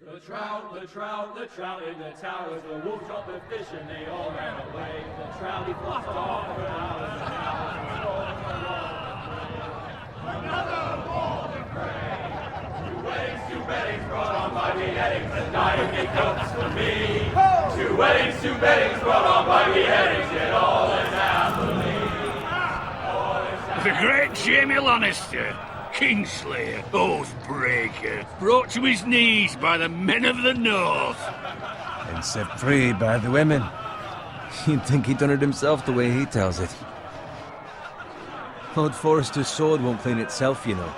The trout in the towers, the wolf dropped the fish and they all ran away. The trout he flopped off for hours and hours and stole the prey. Another ball to prey. Two weddings brought on by beheadings, and dying it comes for me. Two weddings brought on by beheadings, yet all is happily. The great Jamie Lannister, Kingslayer, Oathbreaker, brought to his knees by the men of the North. And set free by the women. You'd think he'd done it himself the way he tells it. Lord Forrester's sword won't clean itself, you know.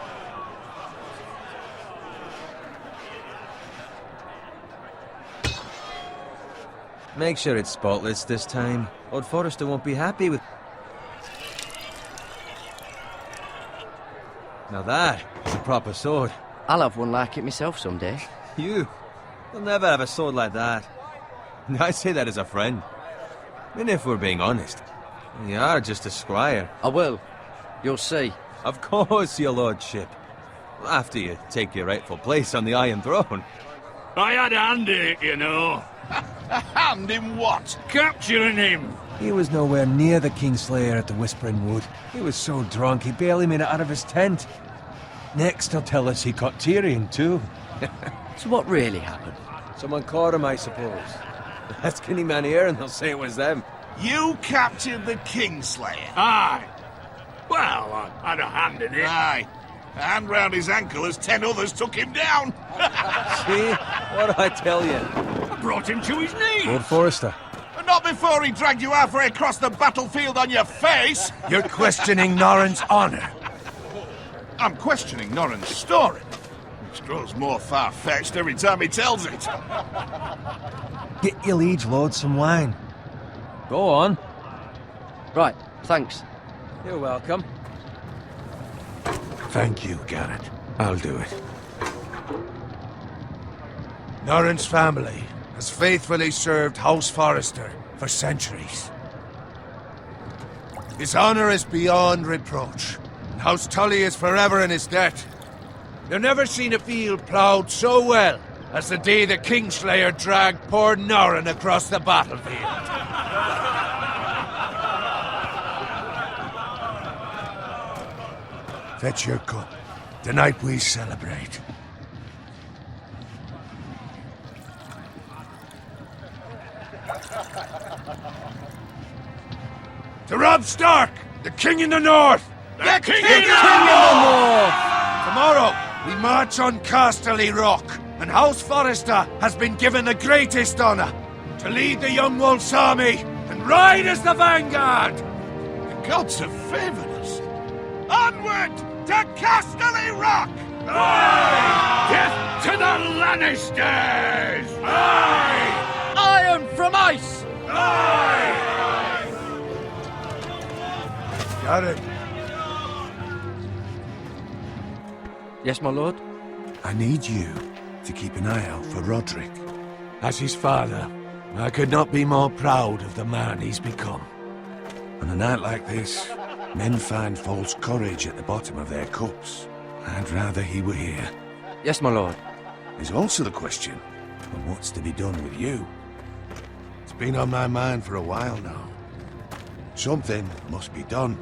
Make sure it's spotless this time. Lord Forrester won't be happy with... Now that is a proper sword. I'll have one like it myself someday. You'll never have a sword like that. I say that as a friend. And if we're being honest, you are just a squire. I will. You'll see. Of course, your lordship. After you take your rightful place on the Iron Throne. I had a hand in it, you know. A hand in what? Capturing him. He was nowhere near the Kingslayer at the Whispering Wood. He was so drunk he barely made it out of his tent. Next he'll tell us he caught Tyrion too. So what really happened? Someone caught him, I suppose. Ask any man here and they'll say it was them. You captured the Kingslayer? Aye. Well, I had a hand in it. Aye. A hand round his ankle as 10 others took him down. See? What'd I tell you? I brought him to his knees. Lord Forrester. But not before he dragged you halfway across the battlefield on your face. You're questioning Norrin's honor. I'm questioning Norrin's story, which grows more far-fetched every time he tells it. Get your liege lord some wine. Go on. Right, thanks. You're welcome. Thank you, Garrett. I'll do it. Norrin's family has faithfully served House Forrester for centuries. His honor is beyond reproach, and House Tully is forever in his debt. You've never seen a field ploughed so well as the day the Kingslayer dragged poor Norrin across the battlefield. Fetch your cup. Tonight we celebrate. To Robb Stark, the King in the North! The King in the North! Tomorrow, we march on Casterly Rock, and House Forrester has been given the greatest honor to lead the Young Wolf's army and ride as the vanguard! The gods have favored us. Onward to Casterly Rock! Aye! Death to the Lannisters! Aye! Iron from ice! Aye! Got it. Yes, my lord? I need you to keep an eye out for Roderick. As his father, I could not be more proud of the man he's become. On a night like this, men find false courage at the bottom of their cups. I'd rather he were here. Yes, my lord. There's also the question of what's to be done with you. It's been on my mind for a while now. Something must be done.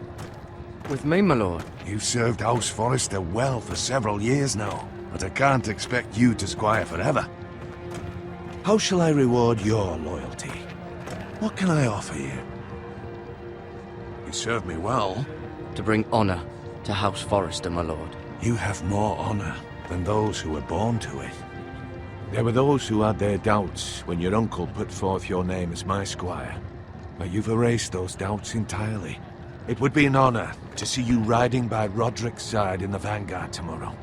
With me, my lord? You've served House Forrester well for several years now, but I can't expect you to squire forever. How shall I reward your loyalty? What can I offer you? You served me well. To bring honor to House Forrester, my lord. You have more honor than those who were born to it. There were those who had their doubts when your uncle put forth your name as my squire. But you've erased those doubts entirely. It would be an honor to see you riding by Roderick's side in the vanguard tomorrow.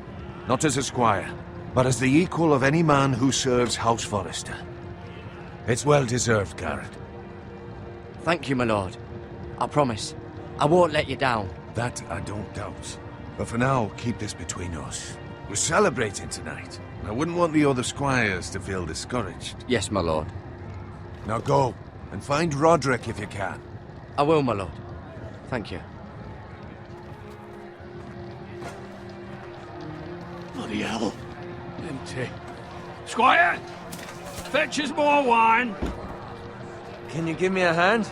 Not as a squire, but as the equal of any man who serves House Forrester. It's well deserved, Garrett. Thank you, my lord. I promise. I won't let you down. That I don't doubt. But for now, keep this between us. We're celebrating tonight. I wouldn't want the other squires to feel discouraged. Yes, my lord. Now go, and find Roderick if you can. I will, my lord. Thank you. Bloody hell. Empty. Squire, fetch us more wine. Can you give me a hand?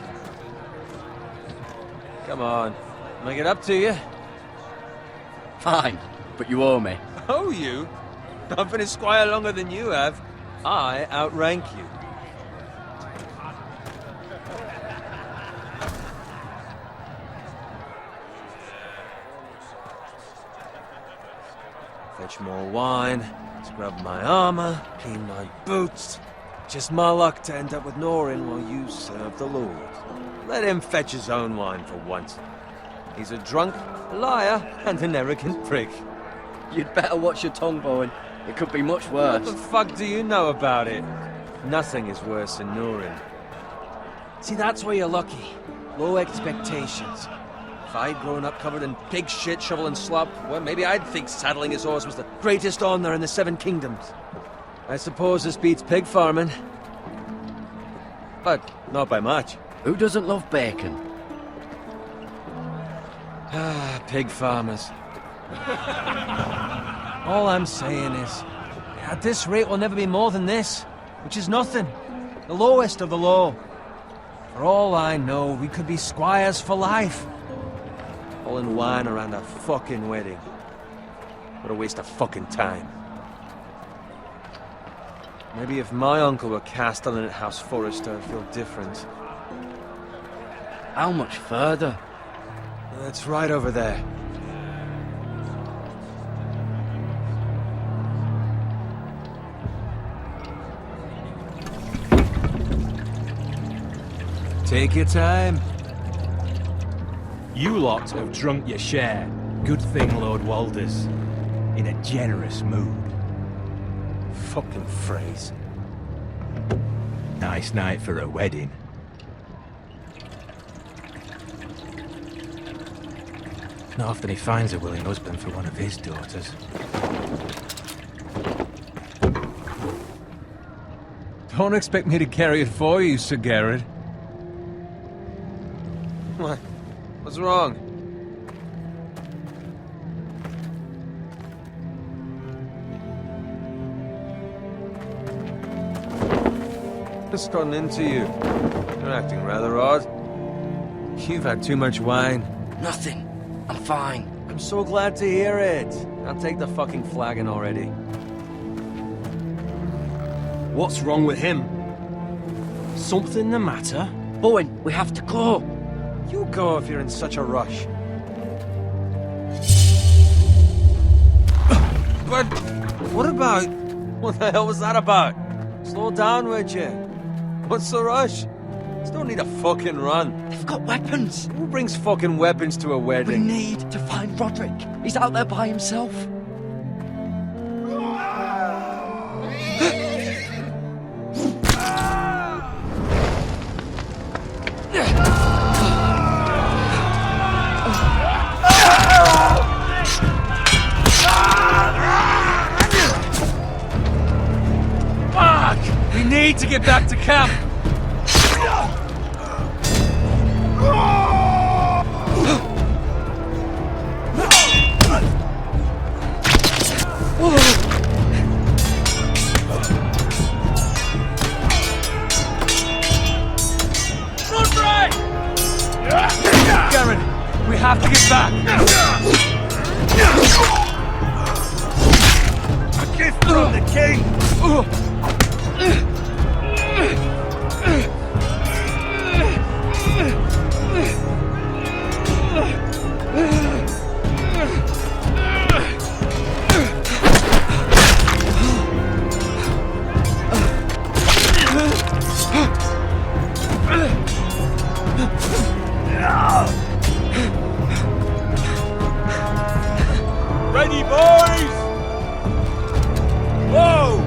Come on. Make it up to you. Fine, but you owe me. Oh, you? I've been a squire longer than you have. I outrank you. Fetch more wine, scrub my armor, clean my boots. Just my luck to end up with Norin while you serve the Lord. Let him fetch his own wine for once. He's a drunk, a liar, and an arrogant prick. You'd better watch your tongue, Bowen. It could be much worse. What the fuck do you know about it? Nothing is worse than Norin. See, that's where you're lucky. Low expectations. If I'd grown up covered in pig shit, shovel and slop, well, maybe I'd think saddling his horse was the greatest honor in the Seven Kingdoms. I suppose this beats pig farming. But not by much. Who doesn't love bacon? Ah, pig farmers. All I'm saying is, at this rate we'll never be more than this, which is nothing. The lowest of the low. For all I know, we could be squires for life. Pulling wine around a fucking wedding. What a waste of fucking time. Maybe if my uncle were castellan at House Forrester, I'd feel different. How much further? It's right over there. Take your time. You lot have drunk your share. Good thing Lord Walder's in a generous mood. Fucking phrase. Nice night for a wedding. Not often he finds a willing husband for one of his daughters. Don't expect me to carry it for you, Sir Garrett. What? What's wrong? Just gotten into you. You're acting rather odd. You've had too much wine. Nothing. I'm fine. I'm so glad to hear it. I'll take the fucking flagon already. What's wrong with him? Something the matter? Bowen, we have to go. You go if you're in such a rush. But what about... What the hell was that about? Slow down, would you? What's the rush? Still need a fucking run. They've got weapons. Who brings fucking weapons to a We wedding? need to find Roderick. He's out there by himself. Fuck! We need to get back to camp. Garen, we have to get back. A gift from the king! Ready, boys! Whoa!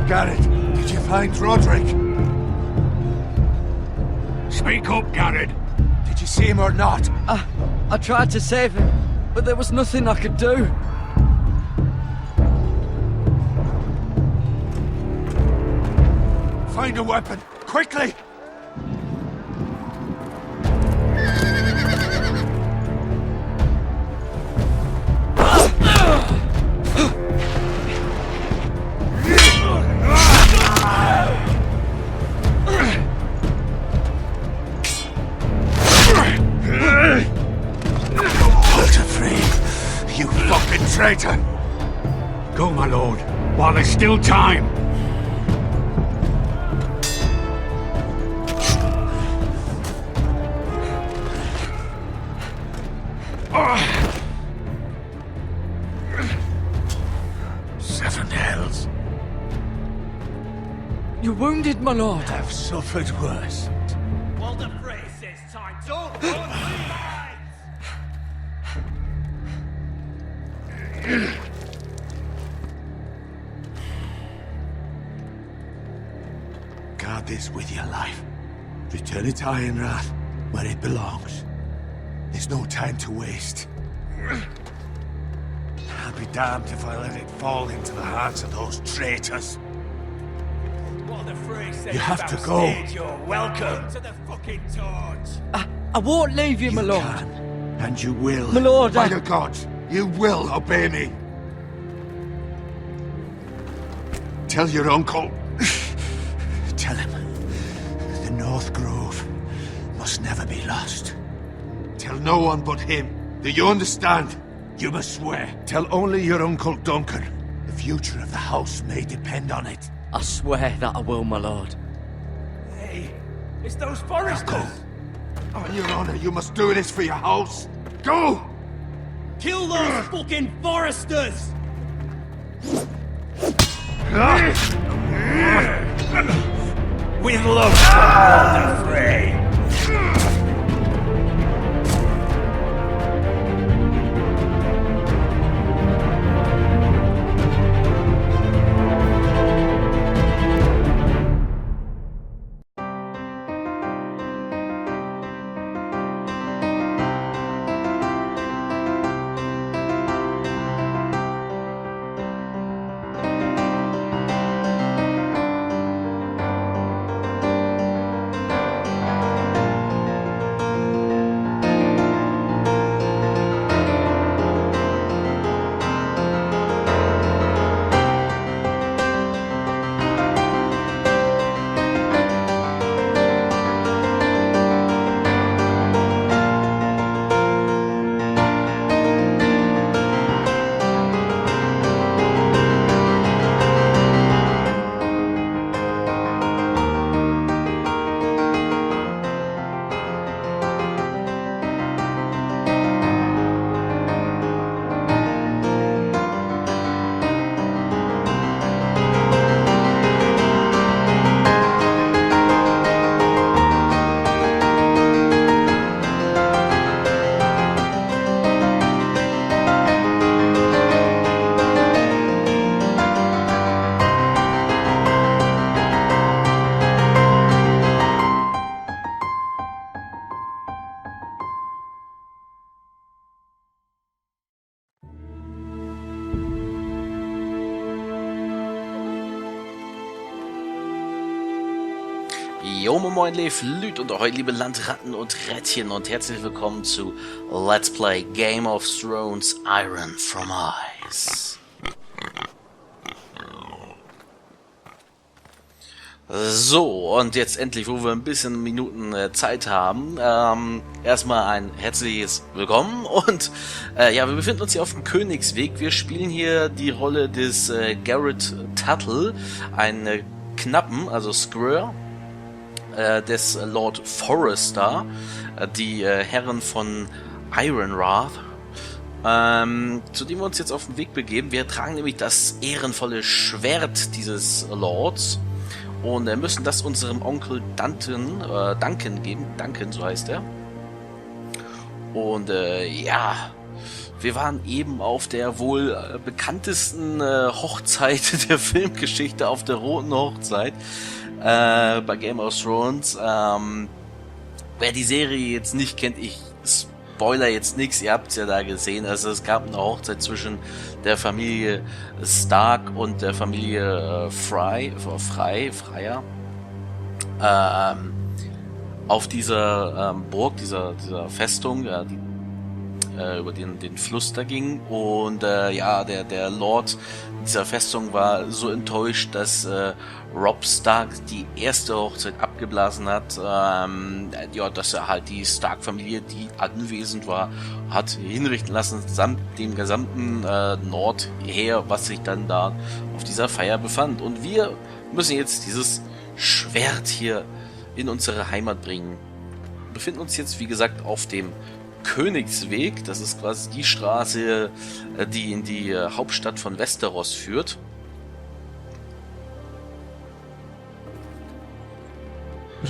Garrett, did you find Roderick? Speak up, Garrett. Did you see him or not? I tried to save him, but there was nothing I could do. Find a weapon, quickly! You fucking traitor! Go, my lord, while there's still time. Seven hells. You're wounded, my lord. I've suffered worse. Well, the phrase says time. Don't go and Guard this with your life. Return it to Ironrath, where it belongs. There's no time to waste. I'll be damned if I let it fall into the hands of those traitors. What the phrase says You have to about go. stage, you're welcome to the fucking torch. I won't leave you, my lord. Can, and you will. My lord, By the gods, you will obey me. Tell your uncle. Tell him the North Grove must never be lost. Tell no one but him. Do you understand? You must swear. Tell only your Uncle Duncan. The future of the house may depend on it. I swear that I will, my lord. Hey, it's those foresters. Go. On your honor, you must do this for your house. Go! Kill those fucking foresters. With love, all the fray. Jo, moin, lieb Lüt und ahoi, liebe Landratten und Rädchen und herzlich willkommen zu Let's Play Game of Thrones Iron from Eis. So, und jetzt endlich, wo wir ein bisschen Minuten Zeit haben, erstmal ein herzliches Willkommen und ja, wir befinden uns hier auf dem Königsweg. Wir spielen hier die Rolle des Garrett Tuttle, einen Knappen, also Squire, des Lord Forrester, die Herren von Ironrath, zu dem wir uns jetzt auf den Weg begeben. Wir tragen nämlich das ehrenvolle Schwert dieses Lords und müssen das unserem Onkel Duncan geben. Duncan, so heißt er. Und ja, wir waren eben auf der wohl bekanntesten Hochzeit der Filmgeschichte, auf der roten Hochzeit bei Game of Thrones. Wer die Serie jetzt nicht kennt, ich spoiler jetzt nichts, ihr habt es ja da gesehen. Also es gab eine Hochzeit zwischen der Familie Stark und der Familie Fryer. Auf dieser Burg, dieser Festung, die über den Fluss da ging. Und der Lord dieser Festung war so enttäuscht, dass Robb Stark die erste Hochzeit abgeblasen hat, dass er halt die Stark-Familie, die anwesend war, hat hinrichten lassen, samt dem gesamten Nordheer, was sich dann da auf dieser Feier befand. Und wir müssen jetzt dieses Schwert hier in unsere Heimat bringen. Wir befinden uns jetzt, wie gesagt, auf dem Königsweg. Das ist quasi die Straße, die in die Hauptstadt von Westeros führt.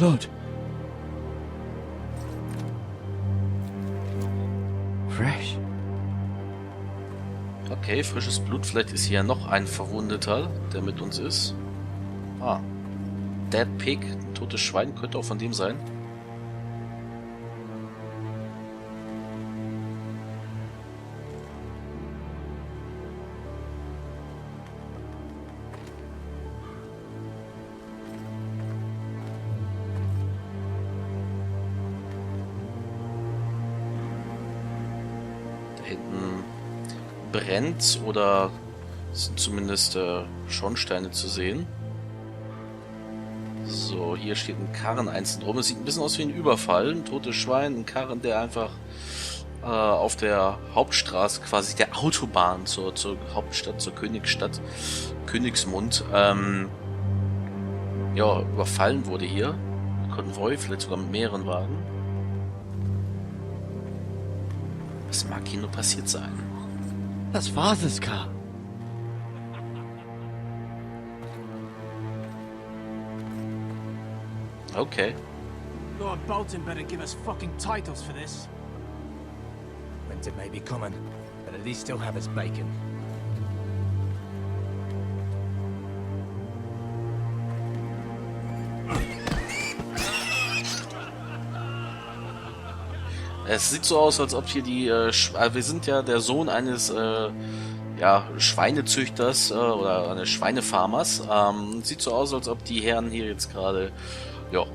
Lord. Fresh. Okay, frisches Blut. Vielleicht ist hier noch ein Verwundeter, der mit uns ist. Ah. Dead Pig, ein totes Schwein, könnte auch von dem sein. Hinten brennt oder sind zumindest Schornsteine zu sehen. So, hier steht ein Karren einzeln rum. Es sieht ein bisschen aus wie ein Überfall. Ein totes Schwein, ein Karren, der einfach auf der Hauptstraße, quasi der Autobahn zur Hauptstadt, zur Königsstadt, Königsmund, überfallen wurde hier. Ein Konvoi, vielleicht sogar mit mehreren Wagen. Was mag hier nur passiert sein? That's Father's car. Okay. Lord Bolton better give us fucking titles for this. Winter may be coming, but at least he'll have his bacon. Es sieht so aus, als ob hier die wir sind ja der Sohn eines Schweinezüchters oder eines Schweinefarmers. Sieht so aus, als ob die Herren hier jetzt gerade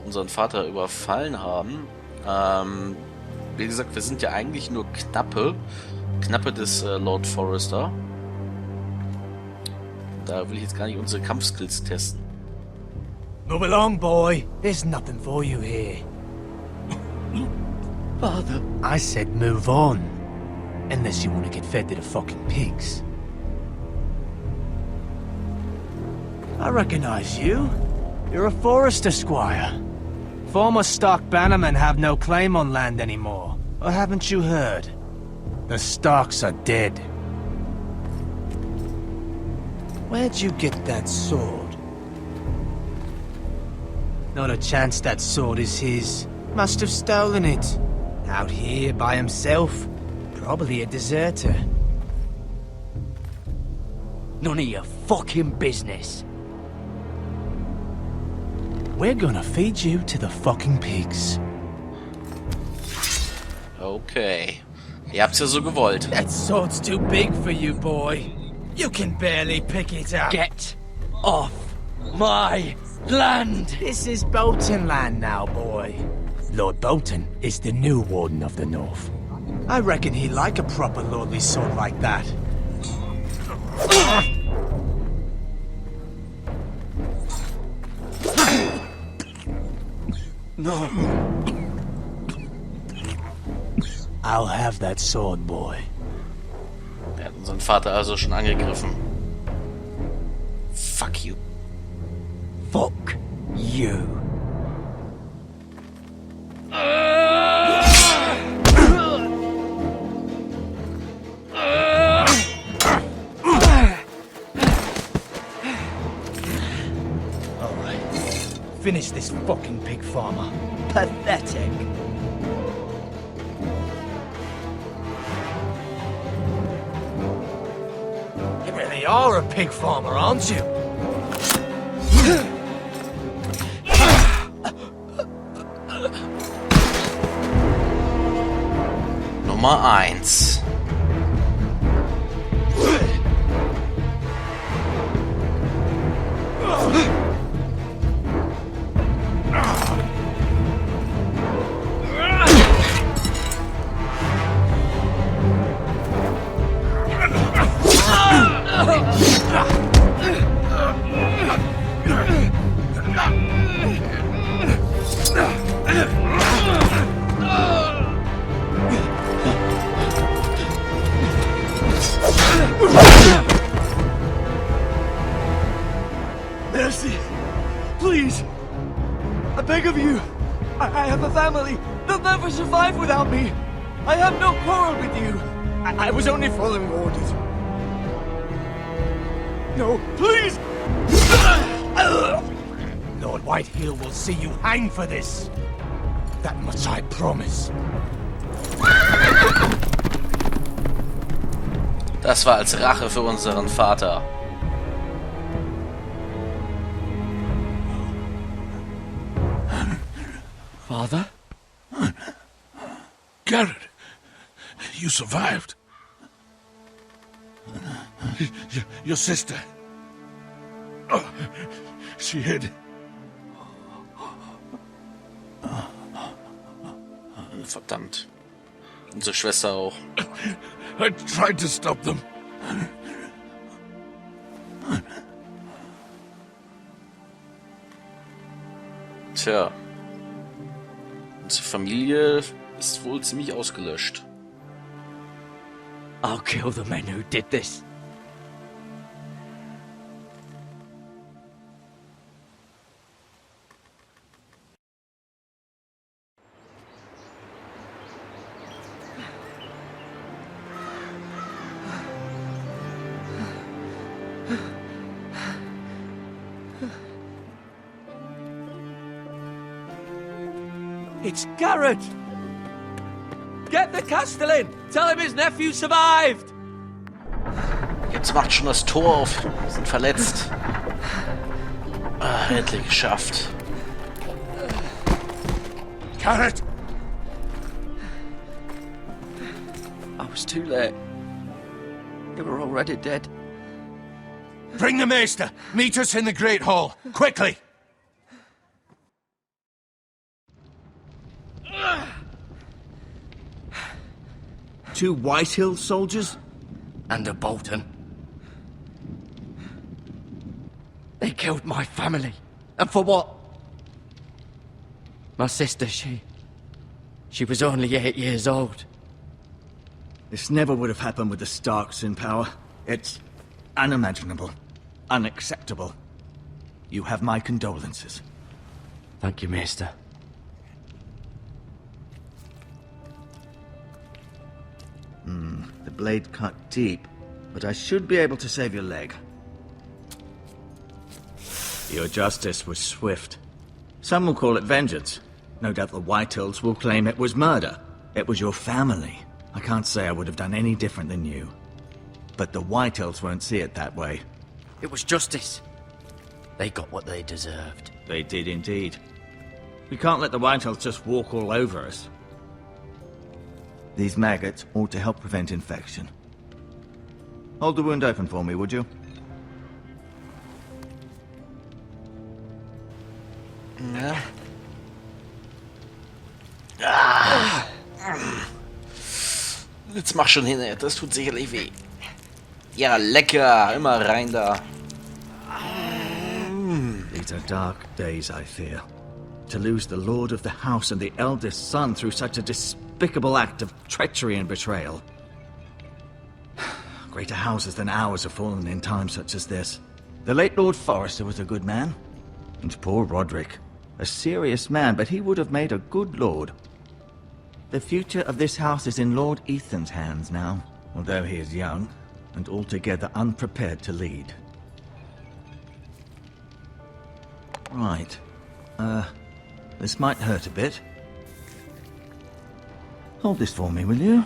unseren Vater überfallen haben. Wie gesagt, wir sind ja eigentlich nur Knappe des Lord Forrester. Da will ich jetzt gar nicht unsere Kampfskills testen. Move along, boy. There's nothing for you here. Father. I said move on. Unless you want to get fed to the fucking pigs. I recognize you. You're a Forrester squire. Former Stark bannermen have no claim on land anymore. Or haven't you heard? The Starks are dead. Where'd you get that sword? Not a chance that sword is his. Must have stolen it. Out here by himself. Probably a deserter. None of your fucking business. We're gonna feed you to the fucking pigs. Okay. Ihr habt's ja so gewollt. That sword's too big for you, boy. You can barely pick it up. Get off my land! This is Bolton land now, boy. Lord Bolton is the new Warden of the North. I reckon he'd like a proper lordly sword like that. No. I'll have that sword, boy. Er hat unseren Vater also schon angegriffen. Fuck you. Fuck you. Finish this fucking pig farmer. Pathetic. really are a pig farmer, aren't you? Nummer 1. Mercy! Please! I beg of you! I have a family! They'll never survive without me! I have no quarrel with you! I was only following orders. No, please! Lord Whitehill will see you hang for this! That much I promise. Das war als Rache für unseren Vater. Father? Garrett, you survived. Your sister. Oh, she hid. Verdammt. Unsere Schwester auch. I tried to stop them. Tja. Unsere Familie ist wohl ziemlich ausgelöscht. I'll kill the men who did this. It's Garrett! Get the Castellan! Tell him his nephew survived! Jetzt macht schon das Tor auf. Wir sind verletzt. Endlich geschafft. Garrett! I was too late. They were already dead. Bring the Maester! Meet us in the Great Hall! Quickly! Two Whitehill soldiers? And a Bolton. They killed my family. And for what? My sister, she was only 8 years old. This never would have happened with the Starks in power. It's unimaginable. Unacceptable. You have my condolences. Thank you, Maester. The blade cut deep, but I should be able to save your leg. Your justice was swift. Some will call it vengeance. No doubt the Whitehills will claim it was murder. It was your family. I can't say I would have done any different than you. But the Whitehills won't see it that way. It was justice. They got what they deserved. They did indeed. We can't let the Whitehills just walk all over us. These maggots ought to help prevent infection. Hold the wound open for me, would you? Jetzt mach schon hin, das tut sicherlich weh. Ja, lecker, immer rein da. These are dark days, I fear. To lose the lord of the house and the eldest son through such a despicable act of treachery and betrayal. Greater houses than ours have fallen in times such as this. The late Lord Forrester was a good man. And poor Roderick. A serious man, but he would have made a good lord. The future of this house is in Lord Ethan's hands now, although he is young and altogether unprepared to lead. Right. This might hurt a bit. Hold this for me, will you?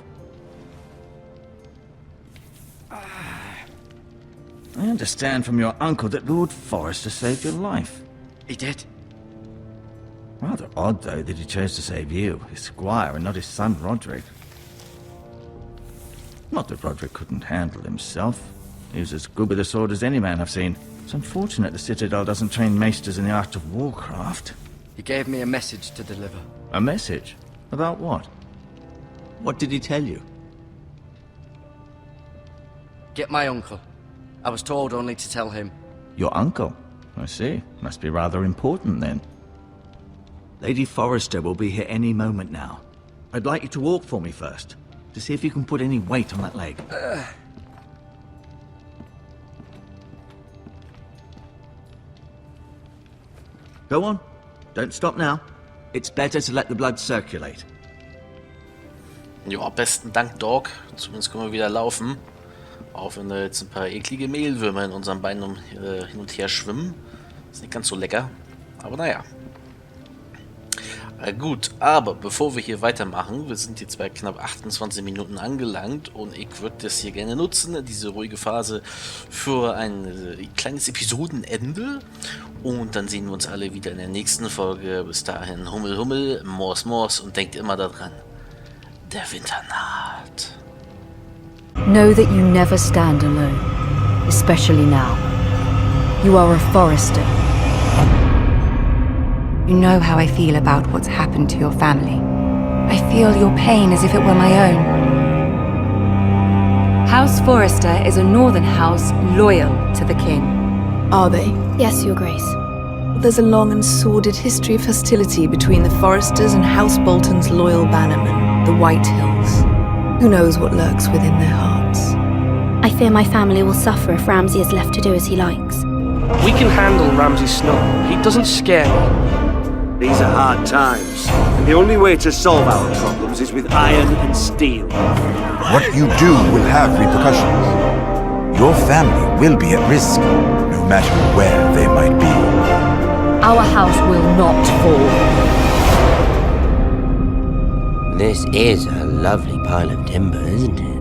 understand from your uncle that Lord Forrester saved your life. He did. Rather odd, though, that he chose to save you, his squire, and not his son Roderick. Not that Roderick couldn't handle himself. He was as good with a sword as any man I've seen. It's unfortunate the Citadel doesn't train maesters in the art of warcraft. He gave me a message to deliver. A message? About what? What did he tell you? Get my uncle. I was told only to tell him. Your uncle? I see. Must be rather important, then. Lady Forrester will be here any moment now. I'd like you to walk for me first, to see if you can put any weight on that leg. Go on. Don't stop now. It's better to let the blood circulate. Ja, besten Dank, Dog. Zumindest können wir wieder laufen. Auch wenn da jetzt ein paar eklige Mehlwürmer in unseren Beinen hin und her schwimmen. Ist nicht ganz so lecker. Aber naja. Gut, aber bevor wir hier weitermachen, wir sind jetzt bei knapp 28 Minuten angelangt und ich würde das hier gerne nutzen, diese ruhige Phase, für ein kleines Episodenende. Und dann sehen wir uns alle wieder in der nächsten Folge. Bis dahin, Hummel, Hummel, Mors, Mors und denkt immer daran, der Winter naht. Know that you never stand alone, especially now. You are a Forrester. You know how I feel about what's happened to your family. I feel your pain as if it were my own. House Forrester is a northern house loyal to the king. Are they? Yes, Your Grace. There's a long and sordid history of hostility between the Forresters and House Bolton's loyal bannermen, the White Hills. Who knows what lurks within their hearts? I fear my family will suffer if Ramsay is left to do as he likes. We can handle Ramsay Snow. He doesn't scare me. These are hard times, and the only way to solve our problems is with iron and steel. What you do will have repercussions. Your family will be at risk, no matter where they might be. Our house will not fall. This is a lovely pile of timber, isn't it?